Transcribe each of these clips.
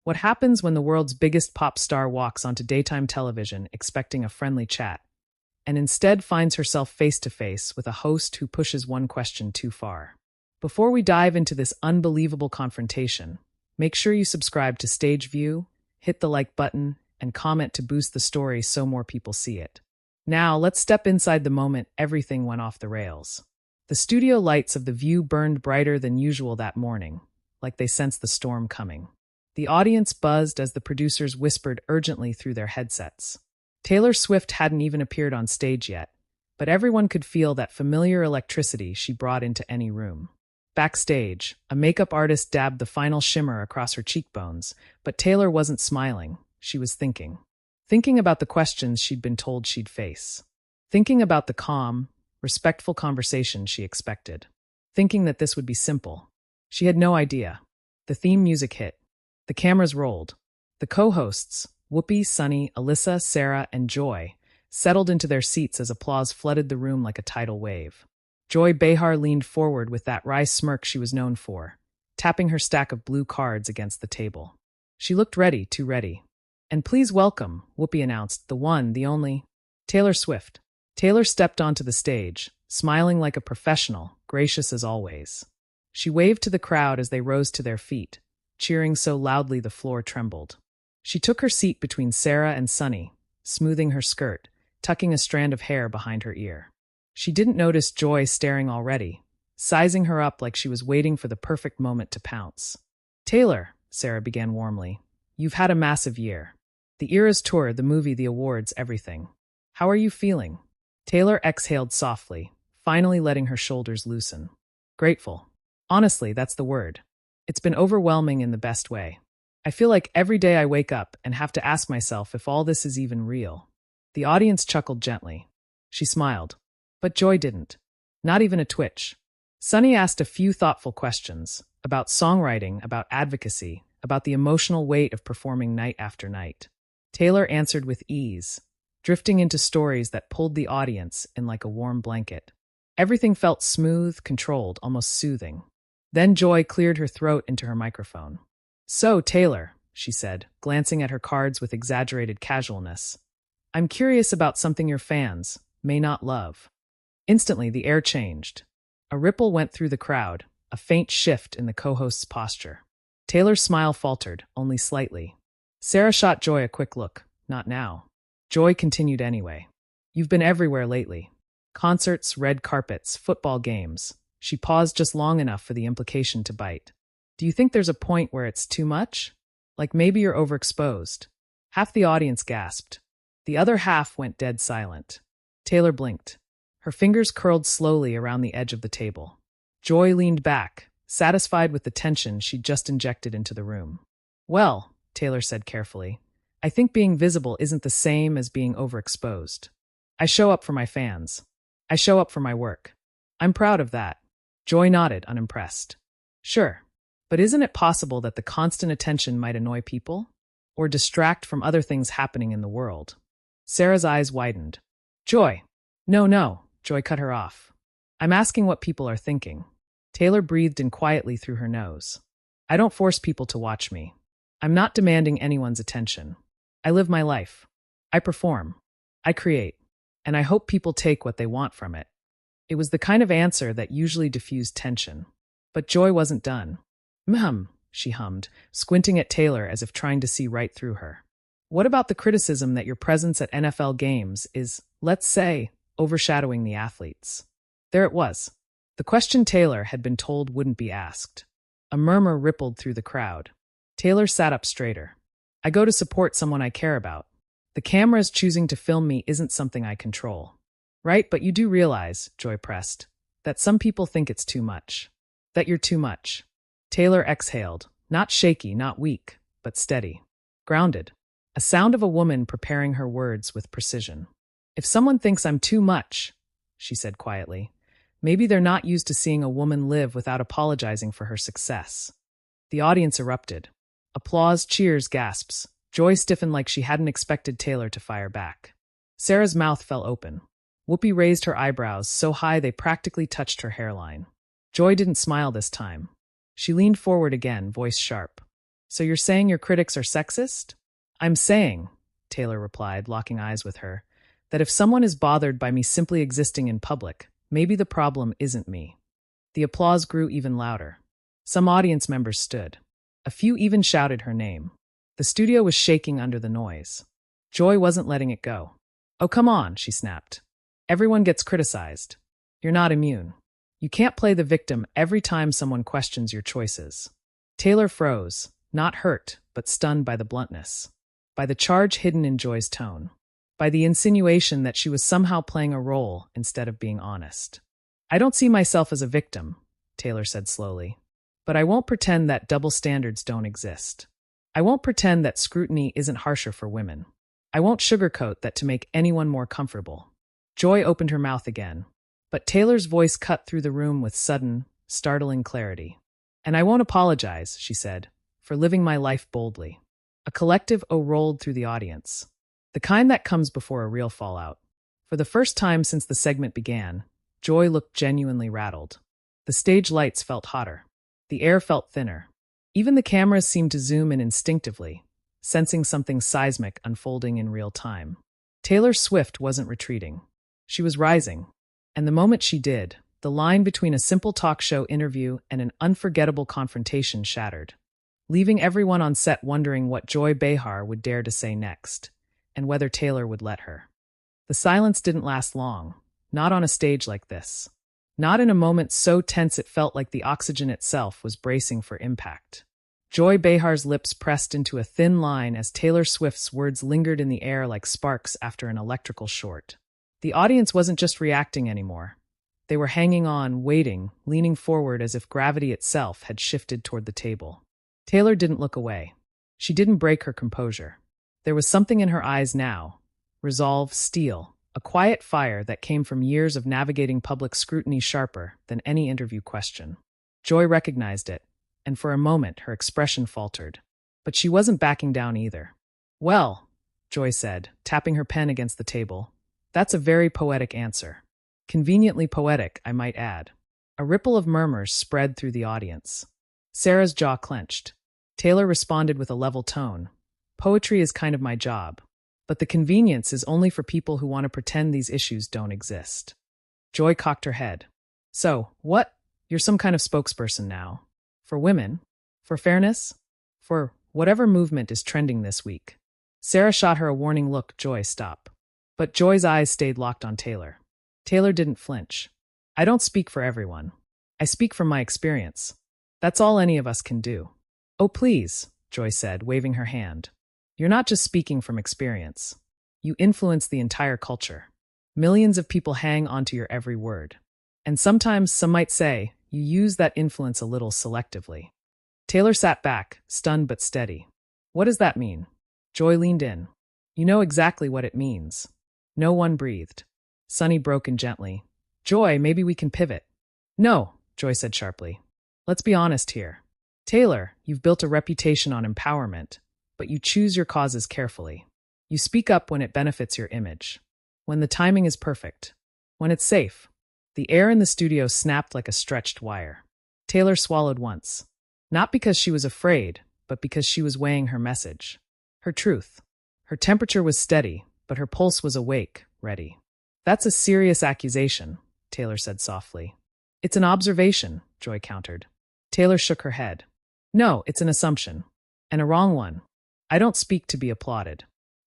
What happens when the world's biggest pop star walks onto daytime television expecting a friendly chat, and instead finds herself face to face with a host who pushes one question too far? Before we dive into this unbelievable confrontation, make sure you subscribe to Stage View, hit the like button, and comment to boost the story so more people see it. Now, let's step inside the moment everything went off the rails. The studio lights of The View burned brighter than usual that morning, like they sensed the storm coming. The audience buzzed as the producers whispered urgently through their headsets. Taylor Swift hadn't even appeared on stage yet, but everyone could feel that familiar electricity she brought into any room. Backstage, a makeup artist dabbed the final shimmer across her cheekbones, but Taylor wasn't smiling. She was thinking. Thinking about the questions she'd been told she'd face. Thinking about the calm, respectful conversation she expected. Thinking that this would be simple. She had no idea. The theme music hit. The cameras rolled. The co-hosts, Whoopi, Sunny, Alyssa, Sarah, and Joy, settled into their seats as applause flooded the room like a tidal wave. Joy Behar leaned forward with that wry smirk she was known for, tapping her stack of blue cards against the table. She looked ready, too ready. "And please welcome," Whoopi announced, "the one, the only, Taylor Swift." Taylor stepped onto the stage, smiling like a professional, gracious as always. She waved to the crowd as they rose to their feet, cheering so loudly the floor trembled. She took her seat between Sarah and Sunny, smoothing her skirt, tucking a strand of hair behind her ear. She didn't notice Joy staring already, sizing her up like she was waiting for the perfect moment to pounce. "Taylor," Sarah began warmly, "you've had a massive year. The Eras Tour, the movie, the awards, everything. How are you feeling?" Taylor exhaled softly, finally letting her shoulders loosen. "Grateful. Honestly, that's the word. It's been overwhelming in the best way. I feel like every day I wake up and have to ask myself if all this is even real." The audience chuckled gently. She smiled. But Joy didn't. Not even a twitch. Sunny asked a few thoughtful questions about songwriting, about advocacy, about the emotional weight of performing night after night. Taylor answered with ease, drifting into stories that pulled the audience in like a warm blanket. Everything felt smooth, controlled, almost soothing. Then Joy cleared her throat into her microphone. "So, Taylor," she said, glancing at her cards with exaggerated casualness, "I'm curious about something your fans may not love." Instantly, the air changed. A ripple went through the crowd, a faint shift in the co-host's posture. Taylor's smile faltered, only slightly. Sarah shot Joy a quick look. Not now. Joy continued anyway. "You've been everywhere lately. Concerts, red carpets, football games." She paused just long enough for the implication to bite. "Do you think there's a point where it's too much? Like maybe you're overexposed?" Half the audience gasped. The other half went dead silent. Taylor blinked. Her fingers curled slowly around the edge of the table. Joy leaned back, satisfied with the tension she'd just injected into the room. "Well," Taylor said carefully, "I think being visible isn't the same as being overexposed. I show up for my fans. I show up for my work. I'm proud of that." Joy nodded, unimpressed. "Sure, but isn't it possible that the constant attention might annoy people? Or distract from other things happening in the world?" Sarah's eyes widened. "Joy." No, Joy cut her off. "I'm asking what people are thinking." Taylor breathed in quietly through her nose. "I don't force people to watch me. I'm not demanding anyone's attention. I live my life. I perform. I create. And I hope people take what they want from it." It was the kind of answer that usually diffused tension. But Joy wasn't done. She hummed, squinting at Taylor as if trying to see right through her. "What about the criticism that your presence at NFL games is, let's say, overshadowing the athletes?" There it was. The question Taylor had been told wouldn't be asked. A murmur rippled through the crowd. Taylor sat up straighter. "I go to support someone I care about. The cameras choosing to film me isn't something I control." "Right, but you do realize," Joy pressed, "that some people think it's too much. That you're too much." Taylor exhaled, not shaky, not weak, but steady. Grounded. A sound of a woman preparing her words with precision. "If someone thinks I'm too much," she said quietly, "maybe they're not used to seeing a woman live without apologizing for her success." The audience erupted. Applause, cheers, gasps. Joy stiffened like she hadn't expected Taylor to fire back. Sarah's mouth fell open. Whoopi raised her eyebrows so high they practically touched her hairline. Joy didn't smile this time. She leaned forward again, voice sharp. So you're saying your critics are sexist? I'm saying, Taylor replied, locking eyes with her, that if someone is bothered by me simply existing in public, maybe the problem isn't me. The applause grew even louder. Some audience members stood. A few even shouted her name. The studio was shaking under the noise. Joy wasn't letting it go. Oh, come on, she snapped. Everyone gets criticized. You're not immune. You can't play the victim every time someone questions your choices. Taylor froze, not hurt, but stunned by the bluntness, by the charge hidden in Joy's tone, by the insinuation that she was somehow playing a role instead of being honest. I don't see myself as a victim, Taylor said slowly, but I won't pretend that double standards don't exist. I won't pretend that scrutiny isn't harsher for women. I won't sugarcoat that to make anyone more comfortable. Joy opened her mouth again, but Taylor's voice cut through the room with sudden, startling clarity. And I won't apologize, she said, for living my life boldly. A collective "oh" rolled through the audience, the kind that comes before a real fallout. For the first time since the segment began, Joy looked genuinely rattled. The stage lights felt hotter. The air felt thinner. Even the cameras seemed to zoom in instinctively, sensing something seismic unfolding in real time. Taylor Swift wasn't retreating. She was rising. And the moment she did, the line between a simple talk show interview and an unforgettable confrontation shattered, leaving everyone on set wondering what Joy Behar would dare to say next, and whether Taylor would let her. The silence didn't last long, not on a stage like this. Not in a moment so tense it felt like the oxygen itself was bracing for impact. Joy Behar's lips pressed into a thin line as Taylor Swift's words lingered in the air like sparks after an electrical short. The audience wasn't just reacting anymore. They were hanging on, waiting, leaning forward as if gravity itself had shifted toward the table. Taylor didn't look away. She didn't break her composure. There was something in her eyes now. Resolve, steel, a quiet fire that came from years of navigating public scrutiny sharper than any interview question. Joy recognized it, and for a moment her expression faltered. But she wasn't backing down either. Well, Joy said, tapping her pen against the table, that's a very poetic answer. Conveniently poetic, I might add. A ripple of murmurs spread through the audience. Sarah's jaw clenched. Taylor responded with a level tone. Poetry is kind of my job, but the convenience is only for people who want to pretend these issues don't exist. Joy cocked her head. So, what? You're some kind of spokesperson now. For women? For fairness? For whatever movement is trending this week. Sarah shot her a warning look. Joy, stop. But Joy's eyes stayed locked on Taylor. Taylor didn't flinch. I don't speak for everyone. I speak from my experience. That's all any of us can do. Oh, please, Joy said, waving her hand. You're not just speaking from experience. You influence the entire culture. Millions of people hang onto your every word. And sometimes, some might say, you use that influence a little selectively. Taylor sat back, stunned but steady. What does that mean? Joy leaned in. You know exactly what it means. No one breathed. Sunny broke in gently. Joy, maybe we can pivot. No, Joy said sharply. Let's be honest here. Taylor, you've built a reputation on empowerment, but you choose your causes carefully. You speak up when it benefits your image, when the timing is perfect, when it's safe. The air in the studio snapped like a stretched wire. Taylor swallowed once, not because she was afraid, but because she was weighing her message, her truth. Her temperature was steady, but her pulse was awake, ready. That's a serious accusation, Taylor said softly. It's an observation, Joy countered. Taylor shook her head. No, it's an assumption. And a wrong one. I don't speak to be applauded.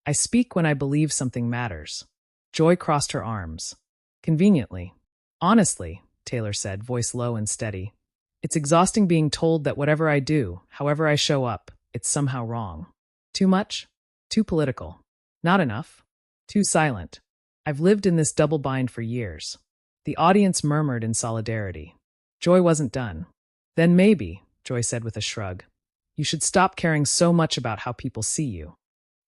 I speak when I believe something matters. Joy crossed her arms. Conveniently. Honestly, Taylor said, voice low and steady. It's exhausting being told that whatever I do, however I show up, it's somehow wrong. Too much? Too political. Not enough. Too silent. I've lived in this double bind for years. The audience murmured in solidarity. Joy wasn't done. Then maybe, Joy said with a shrug, you should stop caring so much about how people see you.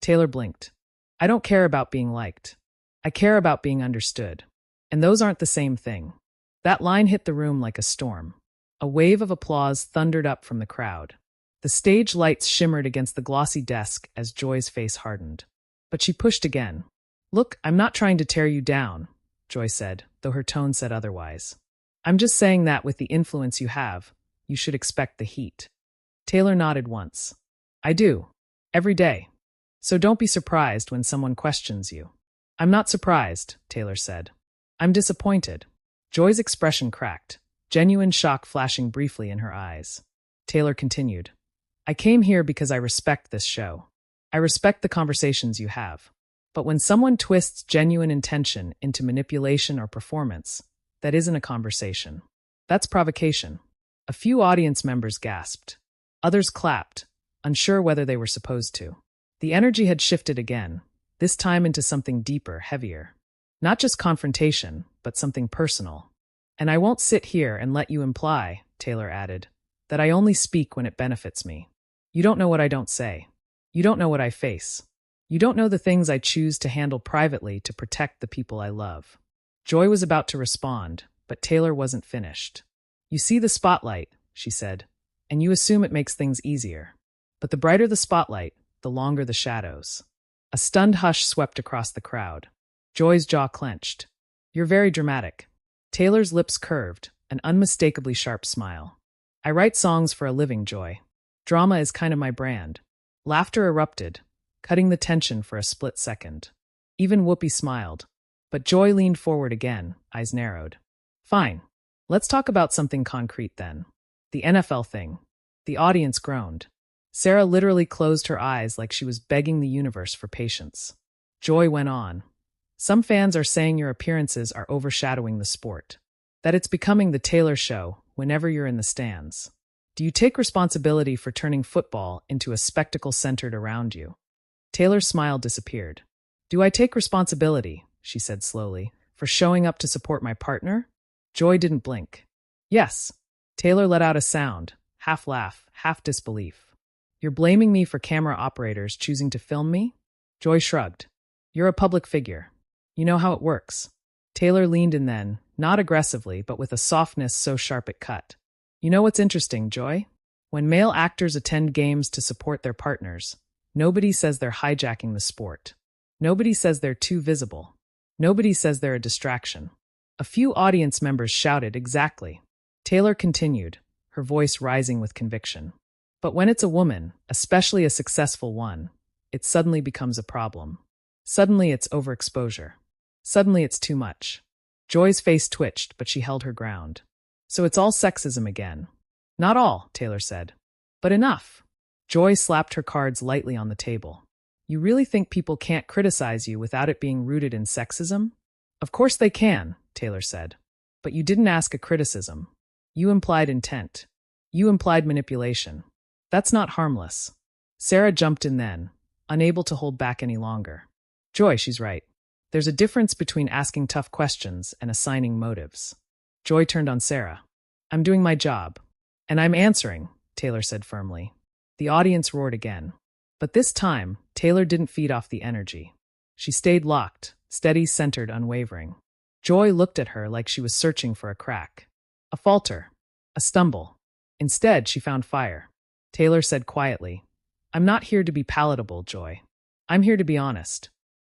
Taylor blinked. I don't care about being liked. I care about being understood. And those aren't the same thing. That line hit the room like a storm. A wave of applause thundered up from the crowd. The stage lights shimmered against the glossy desk as Joy's face hardened. But she pushed again. Look, I'm not trying to tear you down, Joy said, though her tone said otherwise. I'm just saying that with the influence you have, you should expect the heat. Taylor nodded once. I do. Every day. So don't be surprised when someone questions you. I'm not surprised, Taylor said. I'm disappointed. Joy's expression cracked, genuine shock flashing briefly in her eyes. Taylor continued. I came here because I respect this show. I respect the conversations you have. But when someone twists genuine intention into manipulation or performance, that isn't a conversation. That's provocation. A few audience members gasped. Others clapped, unsure whether they were supposed to. The energy had shifted again, this time into something deeper, heavier. Not just confrontation, but something personal. And I won't sit here and let you imply, Taylor added, that I only speak when it benefits me. You don't know what I don't say. You don't know what I face. You don't know the things I choose to handle privately to protect the people I love. Joy was about to respond, but Taylor wasn't finished. You see the spotlight, she said, and you assume it makes things easier. But the brighter the spotlight, the longer the shadows. A stunned hush swept across the crowd. Joy's jaw clenched. You're very dramatic. Taylor's lips curved, an unmistakably sharp smile. I write songs for a living, Joy. Drama is kind of my brand. Laughter erupted, cutting the tension for a split second. Even Whoopi smiled. But Joy leaned forward again, eyes narrowed. Fine. Let's talk about something concrete then. The NFL thing. The audience groaned. Sarah literally closed her eyes like she was begging the universe for patience. Joy went on. Some fans are saying your appearances are overshadowing the sport. That it's becoming the Taylor show whenever you're in the stands. Do you take responsibility for turning football into a spectacle centered around you? Taylor's smile disappeared. Do I take responsibility, she said slowly, for showing up to support my partner? Joy didn't blink. Yes. Taylor let out a sound, half laugh, half disbelief. You're blaming me for camera operators choosing to film me? Joy shrugged. You're a public figure. You know how it works. Taylor leaned in then, not aggressively, but with a softness so sharp it cut. You know what's interesting, Joy? When male actors attend games to support their partners, nobody says they're hijacking the sport. Nobody says they're too visible. Nobody says they're a distraction. A few audience members shouted exactly. Taylor continued, her voice rising with conviction. But when it's a woman, especially a successful one, it suddenly becomes a problem. Suddenly it's overexposure. Suddenly it's too much. Joy's face twitched, but she held her ground. So it's all sexism again. Not all, Taylor said. But enough. Joy slapped her cards lightly on the table. You really think people can't criticize you without it being rooted in sexism? Of course they can, Taylor said. But you didn't ask a criticism. You implied intent. You implied manipulation. That's not harmless. Sarah jumped in then, unable to hold back any longer. Joy, she's right. There's a difference between asking tough questions and assigning motives. Joy turned on Sarah. I'm doing my job. And I'm answering, Taylor said firmly. The audience roared again. But this time, Taylor didn't feed off the energy. She stayed locked, steady, centered, unwavering. Joy looked at her like she was searching for a crack. A falter. A stumble. Instead, she found fire. Taylor said quietly, I'm not here to be palatable, Joy. I'm here to be honest.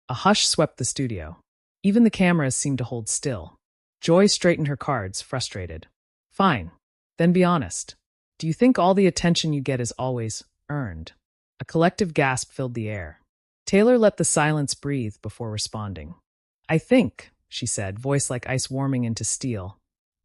A hush swept the studio. Even the cameras seemed to hold still. Joy straightened her cards, frustrated. Fine. Then be honest. Do you think all the attention you get is always earned? A collective gasp filled the air. Taylor let the silence breathe before responding. I think, she said, voice like ice warming into steel,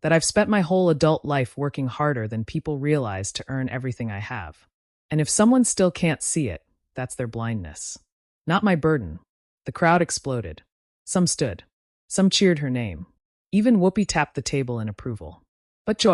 that I've spent my whole adult life working harder than people realize to earn everything I have. And if someone still can't see it, that's their blindness. Not my burden. The crowd exploded. Some stood. Some cheered her name. Even Whoopi tapped the table in approval. But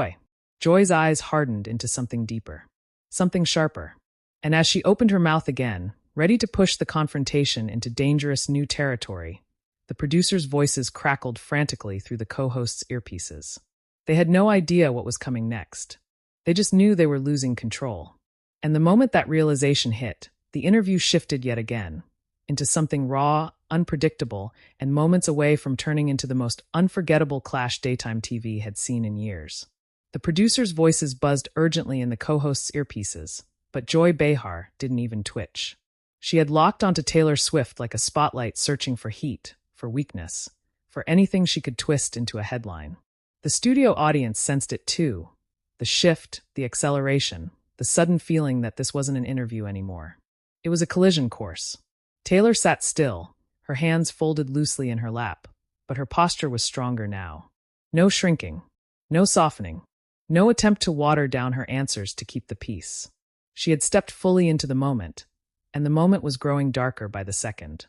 Joy's eyes hardened into something deeper. Something sharper. And as she opened her mouth again, ready to push the confrontation into dangerous new territory, the producers' voices crackled frantically through the co-hosts' earpieces. They had no idea what was coming next. They just knew they were losing control. And the moment that realization hit, the interview shifted yet again, into something raw, unpredictable, and moments away from turning into the most unforgettable clash daytime TV had seen in years. The producers' voices buzzed urgently in the co-hosts' earpieces, but Joy Behar didn't even twitch. She had locked onto Taylor Swift like a spotlight searching for heat, for weakness, for anything she could twist into a headline. The studio audience sensed it too. The shift, the acceleration, the sudden feeling that this wasn't an interview anymore. It was a collision course. Taylor sat still, her hands folded loosely in her lap, but her posture was stronger now. No shrinking, no softening, no attempt to water down her answers to keep the peace. She had stepped fully into the moment, and the moment was growing darker by the second.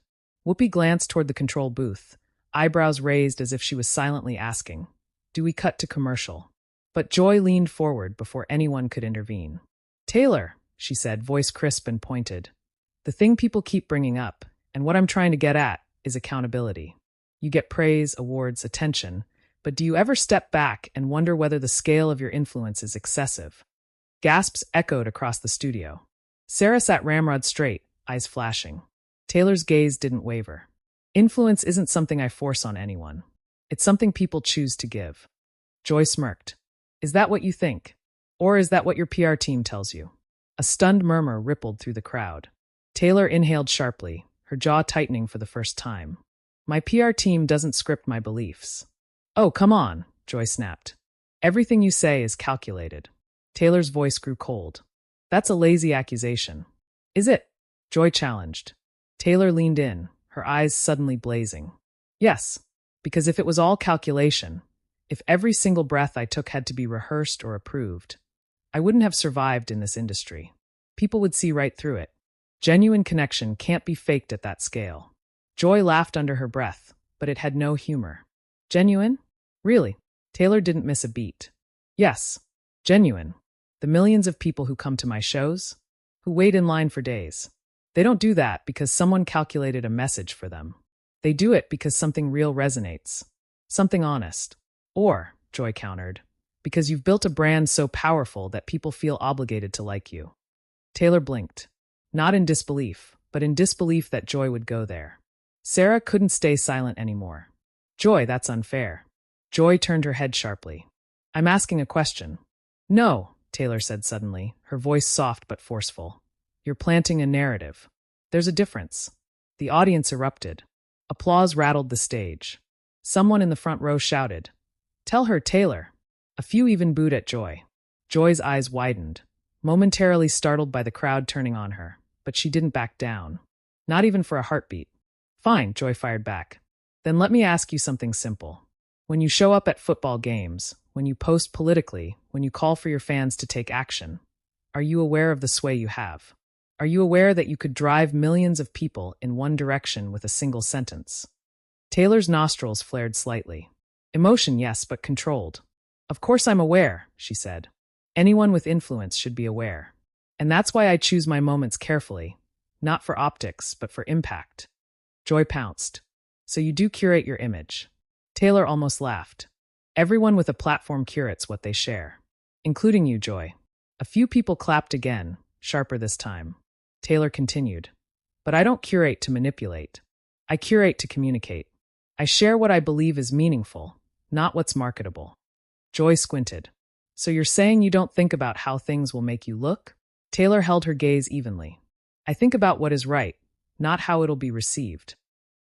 Whoopi glanced toward the control booth, eyebrows raised as if she was silently asking, "Do we cut to commercial?" But Joy leaned forward before anyone could intervene. "Taylor," she said, voice crisp and pointed, "the thing people keep bringing up, and what I'm trying to get at, is accountability. You get praise, awards, attention, but do you ever step back and wonder whether the scale of your influence is excessive?" Gasps echoed across the studio. Sarah sat ramrod straight, eyes flashing. Taylor's gaze didn't waver. "Influence isn't something I force on anyone. It's something people choose to give." Joy smirked. "Is that what you think? Or is that what your PR team tells you?" A stunned murmur rippled through the crowd. Taylor inhaled sharply, her jaw tightening for the first time. "My PR team doesn't script my beliefs." "Oh, come on," Joy snapped. "Everything you say is calculated." Taylor's voice grew cold. "That's a lazy accusation." "Is it?" Joy challenged. Taylor leaned in, her eyes suddenly blazing. "Yes, because if it was all calculation, if every single breath I took had to be rehearsed or approved, I wouldn't have survived in this industry. People would see right through it. Genuine connection can't be faked at that scale." Joy laughed under her breath, but it had no humor. "Genuine? Really?" Taylor didn't miss a beat. "Yes, genuine. The millions of people who come to my shows, who wait in line for days. They don't do that because someone calculated a message for them. They do it because something real resonates. Something honest. Or," Joy countered, "because you've built a brand so powerful that people feel obligated to like you." Taylor blinked. Not in disbelief, but in disbelief that Joy would go there. Sarah couldn't stay silent anymore. "Joy, that's unfair." Joy turned her head sharply. "I'm asking a question." "No," Taylor said suddenly, her voice soft but forceful. "You're planting a narrative. There's a difference." The audience erupted. Applause rattled the stage. Someone in the front row shouted, "Tell her, Taylor." A few even booed at Joy. Joy's eyes widened, momentarily startled by the crowd turning on her, but she didn't back down. Not even for a heartbeat. "Fine," Joy fired back. "Then let me ask you something simple. When you show up at football games, when you post politically, when you call for your fans to take action, are you aware of the sway you have? Are you aware that you could drive millions of people in one direction with a single sentence?" Taylor's nostrils flared slightly. "Emotion, yes, but controlled." "Of course I'm aware," she said. "Anyone with influence should be aware. And that's why I choose my moments carefully, not for optics, but for impact." Joy pounced. "So you do curate your image." Taylor almost laughed. "Everyone with a platform curates what they share. Including you, Joy." A few people clapped again, sharper this time. Taylor continued. "But I don't curate to manipulate. I curate to communicate. I share what I believe is meaningful, not what's marketable." Joy squinted. "So you're saying you don't think about how things will make you look?" Taylor held her gaze evenly. "I think about what is right, not how it'll be received."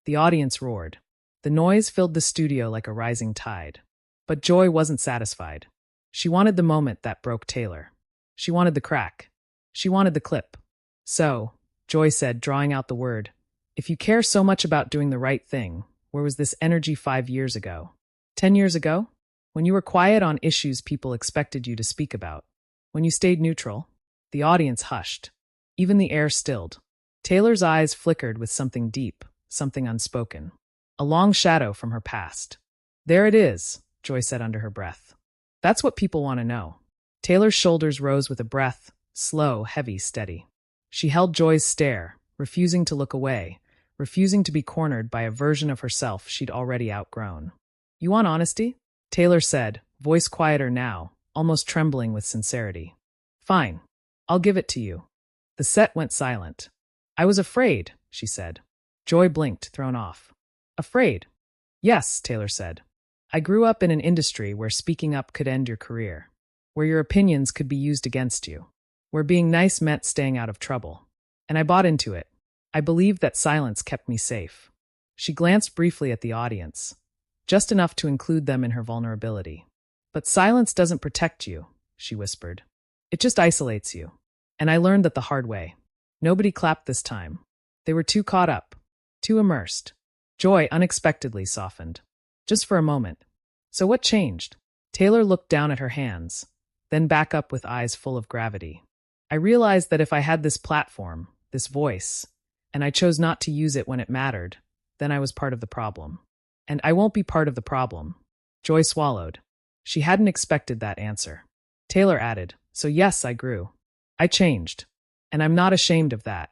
The audience roared. The noise filled the studio like a rising tide. But Joy wasn't satisfied. She wanted the moment that broke Taylor. She wanted the crack. She wanted the clip. "So," Joy said, drawing out the word, "if you care so much about doing the right thing, where was this energy 5 years ago? 10 years ago? When you were quiet on issues people expected you to speak about? When you stayed neutral?" The audience hushed. Even the air stilled. Taylor's eyes flickered with something deep, something unspoken. A long shadow from her past. "There it is," Joy said under her breath. "That's what people want to know." Taylor's shoulders rose with a breath, slow, heavy, steady. She held Joy's stare, refusing to look away, refusing to be cornered by a version of herself she'd already outgrown. "You want honesty?" Taylor said, voice quieter now, almost trembling with sincerity. "Fine. I'll give it to you." The set went silent. "I was afraid," she said. Joy blinked, thrown off. "Afraid?" "Yes," Taylor said. "I grew up in an industry where speaking up could end your career, where your opinions could be used against you, where being nice meant staying out of trouble. And I bought into it. I believed that silence kept me safe." She glanced briefly at the audience, just enough to include them in her vulnerability. "But silence doesn't protect you," she whispered. It just isolates you. And I learned that the hard way. Nobody clapped this time. They were too caught up, too immersed. Joy unexpectedly softened. Just for a moment. So what changed? Taylor looked down at her hands, then back up with eyes full of gravity. I realized that if I had this platform, this voice, and I chose not to use it when it mattered, then I was part of the problem. And I won't be part of the problem. Joy swallowed. She hadn't expected that answer. Taylor added, so yes, I grew. I changed. And I'm not ashamed of that.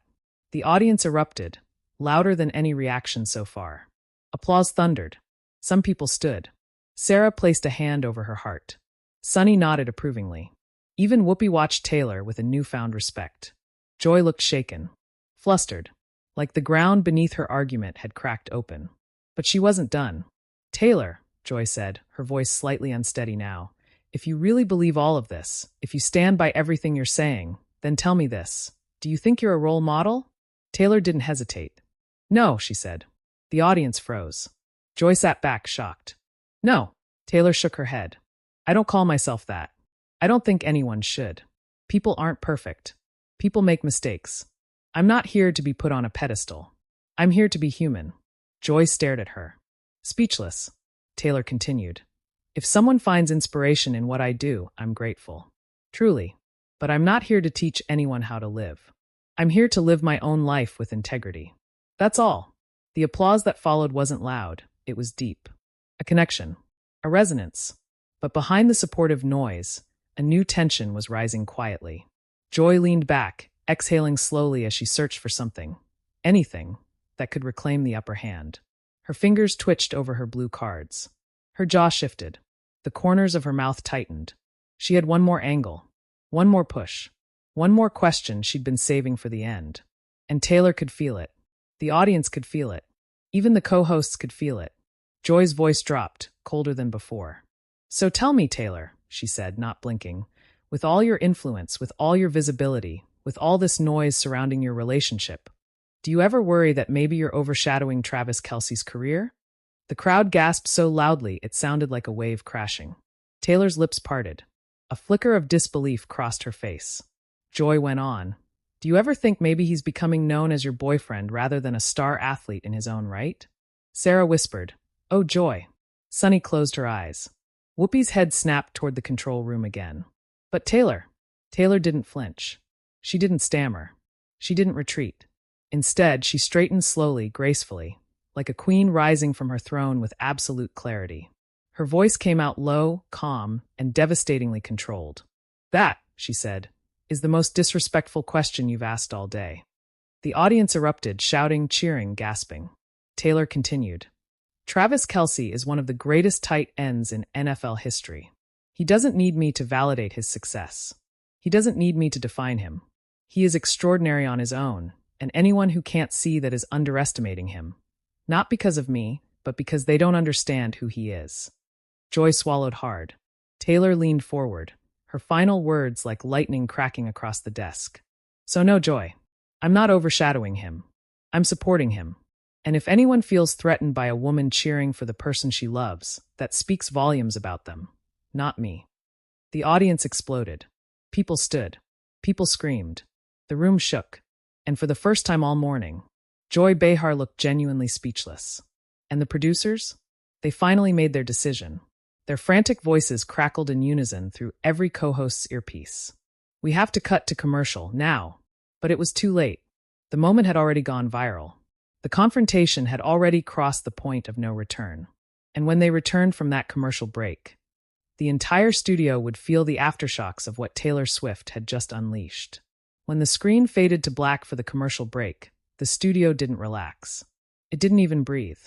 The audience erupted, louder than any reaction so far. Applause thundered. Some people stood. Sarah placed a hand over her heart. Sunny nodded approvingly. Even Whoopi watched Taylor with a newfound respect. Joy looked shaken, flustered, like the ground beneath her argument had cracked open. But she wasn't done. Taylor, Joy said, her voice slightly unsteady now, if you really believe all of this, if you stand by everything you're saying, then tell me this. Do you think you're a role model? Taylor didn't hesitate. No, she said. The audience froze. Joy sat back, shocked. No, Taylor shook her head. I don't call myself that. I don't think anyone should. People aren't perfect. People make mistakes. I'm not here to be put on a pedestal. I'm here to be human. Joy stared at her. Speechless. Taylor continued. If someone finds inspiration in what I do, I'm grateful. Truly. But I'm not here to teach anyone how to live. I'm here to live my own life with integrity. That's all. The applause that followed wasn't loud. It was deep. A connection. A resonance. But behind the supportive noise, a new tension was rising quietly. Joy leaned back, exhaling slowly as she searched for something, anything, that could reclaim the upper hand. Her fingers twitched over her blue cards. Her jaw shifted. The corners of her mouth tightened. She had one more angle, one more push, one more question she'd been saving for the end. And Taylor could feel it. The audience could feel it. Even the co-hosts could feel it. Joy's voice dropped, colder than before. So tell me, Taylor, she said, not blinking, with all your influence, with all your visibility, with all this noise surrounding your relationship, do you ever worry that maybe you're overshadowing Travis Kelce's career? The crowd gasped so loudly it sounded like a wave crashing. Taylor's lips parted. A flicker of disbelief crossed her face. Joy went on. Do you ever think maybe he's becoming known as your boyfriend rather than a star athlete in his own right? Sarah whispered, Oh, Joy. Sunny closed her eyes. Whoopi's head snapped toward the control room again. But Taylor didn't flinch. She didn't stammer. She didn't retreat. Instead, she straightened slowly, gracefully, like a queen rising from her throne with absolute clarity. Her voice came out low, calm, and devastatingly controlled. That, she said, is the most disrespectful question you've asked all day. The audience erupted, shouting, cheering, gasping. Taylor continued. Travis Kelce is one of the greatest tight ends in NFL history. He doesn't need me to validate his success. He doesn't need me to define him. He is extraordinary on his own, and anyone who can't see that is underestimating him. Not because of me, but because they don't understand who he is. Joy swallowed hard. Taylor leaned forward, her final words like lightning cracking across the desk. So no, Joy. I'm not overshadowing him. I'm supporting him. And if anyone feels threatened by a woman cheering for the person she loves, that speaks volumes about them, not me. The audience exploded. People stood. People screamed. The room shook. And for the first time all morning, Joy Behar looked genuinely speechless. And the producers? They finally made their decision. Their frantic voices crackled in unison through every co-host's earpiece. We have to cut to commercial, now. But it was too late. The moment had already gone viral. The confrontation had already crossed the point of no return. And when they returned from that commercial break, the entire studio would feel the aftershocks of what Taylor Swift had just unleashed. When the screen faded to black for the commercial break, the studio didn't relax. It didn't even breathe.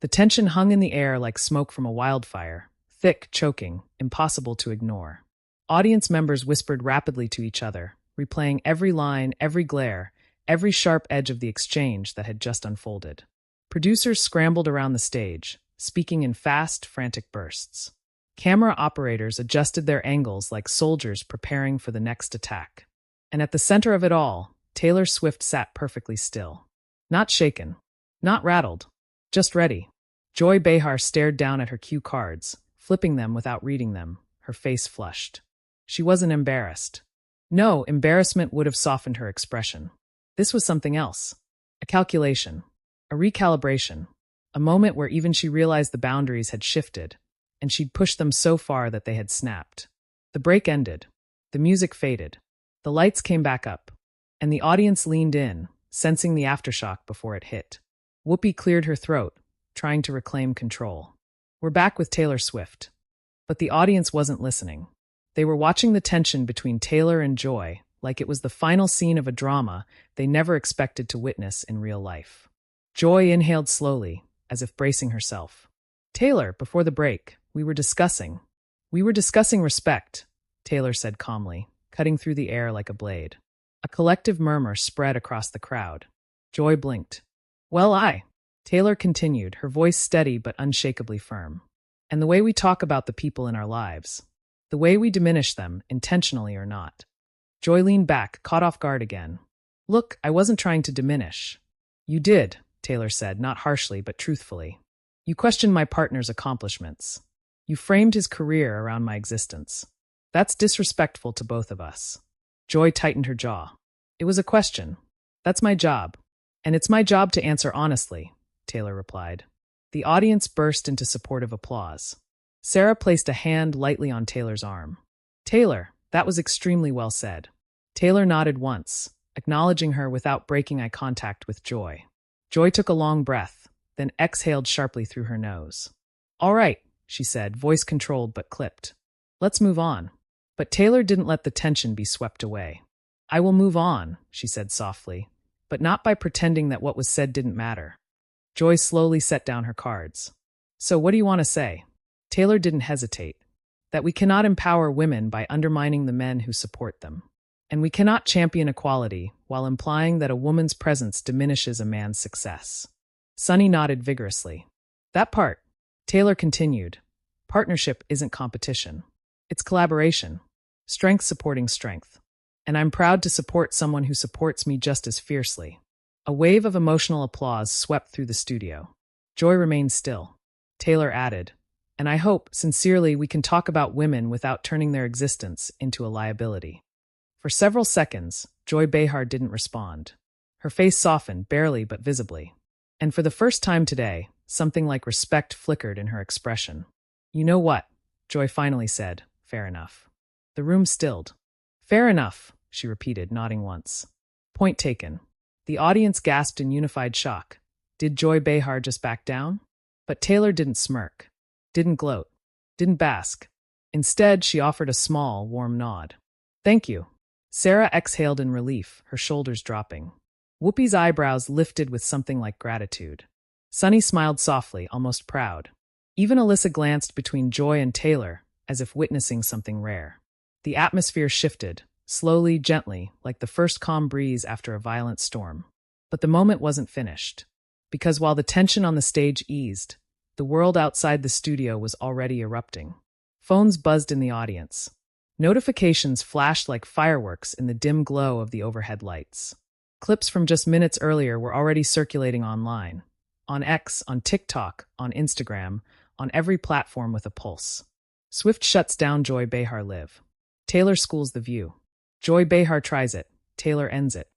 The tension hung in the air like smoke from a wildfire, thick, choking, impossible to ignore. Audience members whispered rapidly to each other, replaying every line, every glare, every sharp edge of the exchange that had just unfolded. Producers scrambled around the stage, speaking in fast, frantic bursts. Camera operators adjusted their angles like soldiers preparing for the next attack. And at the center of it all, Taylor Swift sat perfectly still. Not shaken. Not rattled. Just ready. Joy Behar stared down at her cue cards, flipping them without reading them, her face flushed. She wasn't embarrassed. No, embarrassment would have softened her expression. This was something else. A calculation. A recalibration. A moment where even she realized the boundaries had shifted, and she'd pushed them so far that they had snapped. The break ended. The music faded. The lights came back up, and the audience leaned in, sensing the aftershock before it hit. Whoopi cleared her throat, trying to reclaim control. We're back with Taylor Swift. But the audience wasn't listening. They were watching the tension between Taylor and Joy like it was the final scene of a drama they never expected to witness in real life. Joy inhaled slowly, as if bracing herself. Taylor, before the break, we were discussing respect, Taylor said calmly, cutting through the air like a blade. A collective murmur spread across the crowd. Joy blinked. Well, Taylor continued, her voice steady but unshakably firm. And the way we talk about the people in our lives. The way we diminish them, intentionally or not. Joy leaned back, caught off guard again. Look, I wasn't trying to diminish. You did, Taylor said, not harshly but truthfully. You questioned my partner's accomplishments. You framed his career around my existence. That's disrespectful to both of us. Joy tightened her jaw. It was a question. That's my job. And it's my job to answer honestly, Taylor replied. The audience burst into supportive applause. Sarah placed a hand lightly on Taylor's arm. Taylor, that was extremely well said. Taylor nodded once, acknowledging her without breaking eye contact with Joy. Joy took a long breath, then exhaled sharply through her nose. All right, she said, voice controlled but clipped. Let's move on. But Taylor didn't let the tension be swept away. I will move on, she said softly, but not by pretending that what was said didn't matter. Joy slowly set down her cards. So what do you want to say? Taylor didn't hesitate. That we cannot empower women by undermining the men who support them. And we cannot champion equality while implying that a woman's presence diminishes a man's success. Sunny nodded vigorously. That part, Taylor continued. Partnership isn't competition. It's collaboration. Strength supporting strength. And I'm proud to support someone who supports me just as fiercely. A wave of emotional applause swept through the studio. Joy remained still. Taylor added, and I hope, sincerely, we can talk about women without turning their existence into a liability. For several seconds, Joy Behar didn't respond. Her face softened, barely but visibly. And for the first time today, something like respect flickered in her expression. You know what? Joy finally said, fair enough. The room stilled. Fair enough, she repeated, nodding once. Point taken. The audience gasped in unified shock. Did Joy Behar just back down? But Taylor didn't smirk, didn't gloat, didn't bask. Instead, she offered a small, warm nod. Thank you. Sarah exhaled in relief, her shoulders dropping. Whoopi's eyebrows lifted with something like gratitude. Sunny smiled softly, almost proud. Even Alyssa glanced between Joy and Taylor, as if witnessing something rare. The atmosphere shifted, slowly, gently, like the first calm breeze after a violent storm. But the moment wasn't finished. Because while the tension on the stage eased, the world outside the studio was already erupting. Phones buzzed in the audience. Notifications flashed like fireworks in the dim glow of the overhead lights. Clips from just minutes earlier were already circulating online. On X, on TikTok, on Instagram, on every platform with a pulse. Swift shuts down Joy Behar Live. Taylor schools The View. Joy Behar tries it. Taylor ends it.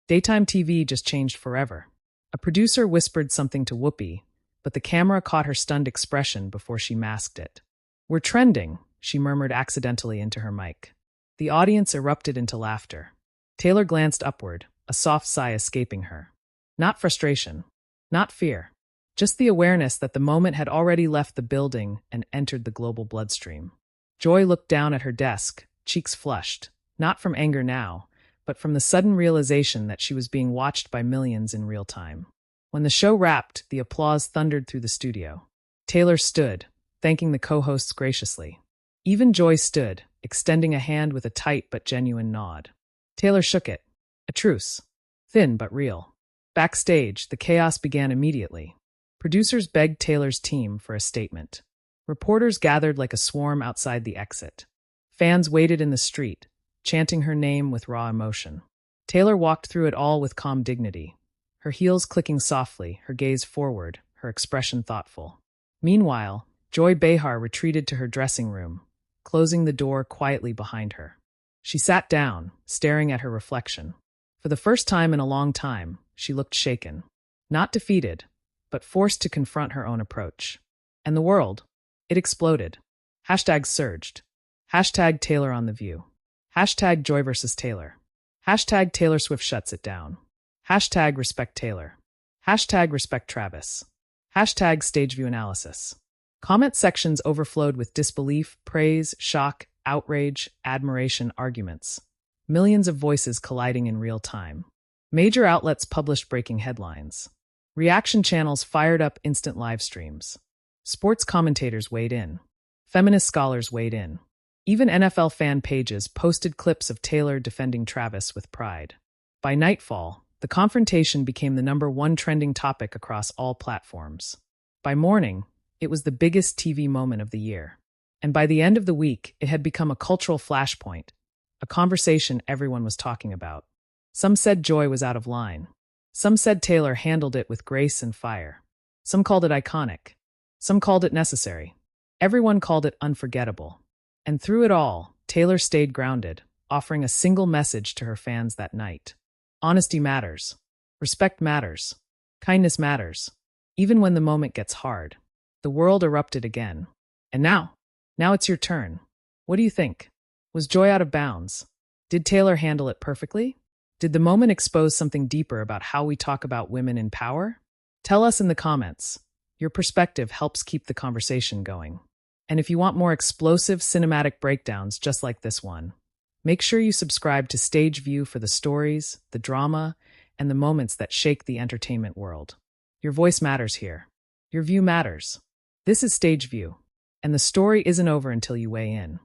Daytime TV just changed forever. A producer whispered something to Whoopi, but the camera caught her stunned expression before she masked it. We're trending, she murmured accidentally into her mic. The audience erupted into laughter. Taylor glanced upward, a soft sigh escaping her. Not frustration. Not fear. Just the awareness that the moment had already left the building and entered the global bloodstream. Joy looked down at her desk, cheeks flushed, not from anger now, but from the sudden realization that she was being watched by millions in real time. When the show wrapped, the applause thundered through the studio. Taylor stood, thanking the co-hosts graciously. Even Joy stood, extending a hand with a tight but genuine nod. Taylor shook it. A truce. Thin but real. Backstage, the chaos began immediately. Producers begged Taylor's team for a statement. Reporters gathered like a swarm outside the exit. Fans waited in the street, chanting her name with raw emotion. Taylor walked through it all with calm dignity, her heels clicking softly, her gaze forward, her expression thoughtful. Meanwhile, Joy Behar retreated to her dressing room, closing the door quietly behind her. She sat down, staring at her reflection. For the first time in a long time, she looked shaken. Not defeated, but forced to confront her own approach. And the world, it exploded. Hashtags surged. Hashtag Taylor on The View. Hashtag Joy versus Taylor. Hashtag Taylor Swift shuts it down. Hashtag Respect Taylor. Hashtag Respect Travis. Hashtag Stage View Analysis. Comment sections overflowed with disbelief, praise, shock, outrage, admiration, arguments. Millions of voices colliding in real time. Major outlets published breaking headlines. Reaction channels fired up instant live streams. Sports commentators weighed in. Feminist scholars weighed in. Even NFL fan pages posted clips of Taylor defending Travis with pride. By nightfall, the confrontation became the #1 trending topic across all platforms. By morning, it was the biggest TV moment of the year. And by the end of the week, it had become a cultural flashpoint, a conversation everyone was talking about. Some said Joy was out of line. Some said Taylor handled it with grace and fire. Some called it iconic. Some called it necessary. Everyone called it unforgettable. And through it all, Taylor stayed grounded, offering a single message to her fans that night. Honesty matters. Respect matters. Kindness matters. Even when the moment gets hard. The world erupted again. And now it's your turn. What do you think? Was Joy out of bounds? Did Taylor handle it perfectly? Did the moment expose something deeper about how we talk about women in power? Tell us in the comments. Your perspective helps keep the conversation going. And if you want more explosive cinematic breakdowns just like this one, make sure you subscribe to Stage View for the stories, the drama, and the moments that shake the entertainment world. Your voice matters here. Your view matters. This is Stage View, and the story isn't over until you weigh in.